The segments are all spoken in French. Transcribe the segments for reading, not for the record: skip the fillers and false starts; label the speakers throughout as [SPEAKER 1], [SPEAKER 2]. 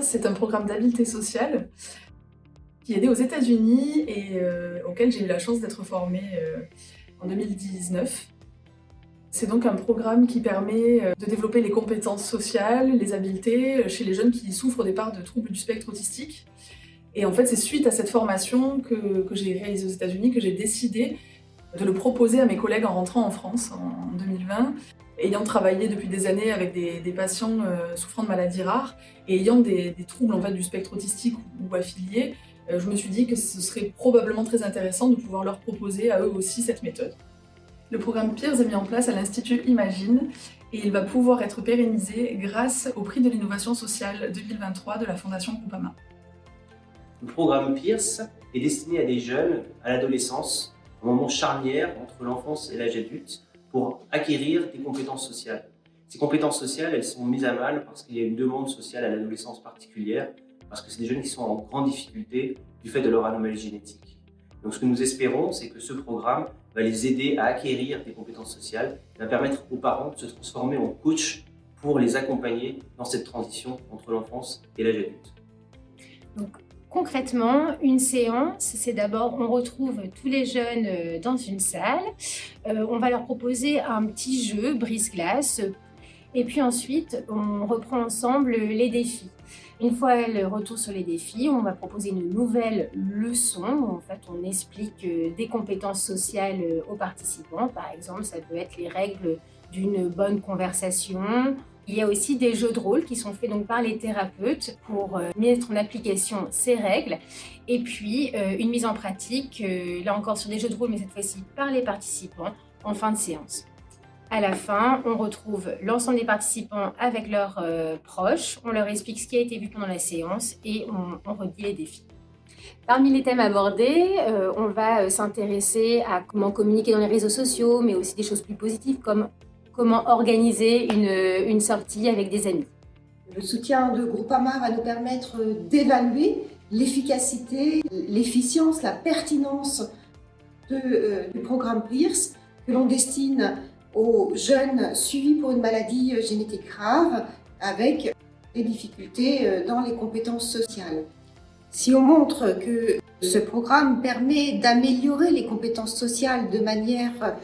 [SPEAKER 1] c'est un programme d'habileté sociale qui est né aux États-Unis et auquel j'ai eu la chance d'être formée en 2019. C'est donc un programme qui permet de développer les compétences sociales, les habiletés chez les jeunes qui souffrent au départ de troubles du spectre autistique. Et en fait, c'est suite à cette formation que j'ai réalisée aux États-Unis que j'ai décidé de le proposer à mes collègues en rentrant en France en 2020. Ayant travaillé depuis des années avec des patients souffrant de maladies rares et ayant des troubles en fait, du spectre autistique ou affiliés, je me suis dit que ce serait probablement très intéressant de pouvoir leur proposer à eux aussi cette méthode. Le programme PEERS est mis en place à l'Institut Imagine et il va pouvoir être pérennisé grâce au prix de l'innovation sociale 2023 de la Fondation Groupama.
[SPEAKER 2] Le programme PEERS est destiné à des jeunes, à l'adolescence, un moment charnière entre l'enfance et l'âge adulte, pour acquérir des compétences sociales. Ces compétences sociales, elles sont mises à mal parce qu'il y a une demande sociale à l'adolescence particulière, parce que c'est des jeunes qui sont en grande difficulté du fait de leur anomalie génétique. Donc ce que nous espérons, c'est que ce programme va les aider à acquérir des compétences sociales, va permettre aux parents de se transformer en coach pour les accompagner dans cette transition entre l'enfance et l'âge adulte.
[SPEAKER 3] Donc, concrètement, une séance, c'est d'abord, on retrouve tous les jeunes dans une salle, on va leur proposer un petit jeu brise-glace, et puis ensuite, on reprend ensemble les défis. Une fois le retour sur les défis, on va proposer une nouvelle leçon où en fait on explique des compétences sociales aux participants. Par exemple, ça peut être les règles d'une bonne conversation. Il y a aussi des jeux de rôle qui sont faits donc par les thérapeutes pour mettre en application ces règles. Et puis une mise en pratique, là encore sur des jeux de rôle, mais cette fois-ci par les participants en fin de séance. À la fin, on retrouve l'ensemble des participants avec leurs proches, on leur explique ce qui a été vu pendant la séance et on redit les défis. Parmi les thèmes abordés, on va s'intéresser à comment communiquer dans les réseaux sociaux, mais aussi des choses plus positives comme comment organiser une sortie avec des amis.
[SPEAKER 4] Le soutien de Groupama va nous permettre d'évaluer l'efficacité, l'efficience, la pertinence du programme PEERS que l'on destine aux jeunes suivis pour une maladie génétique grave avec des difficultés dans les compétences sociales. Si on montre que ce programme permet d'améliorer les compétences sociales de manière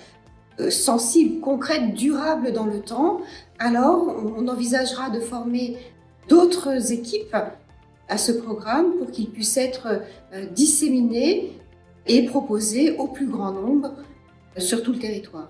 [SPEAKER 4] sensible, concrète, durable dans le temps, alors on envisagera de former d'autres équipes à ce programme pour qu'il puisse être disséminé et proposé au plus grand nombre sur tout le territoire.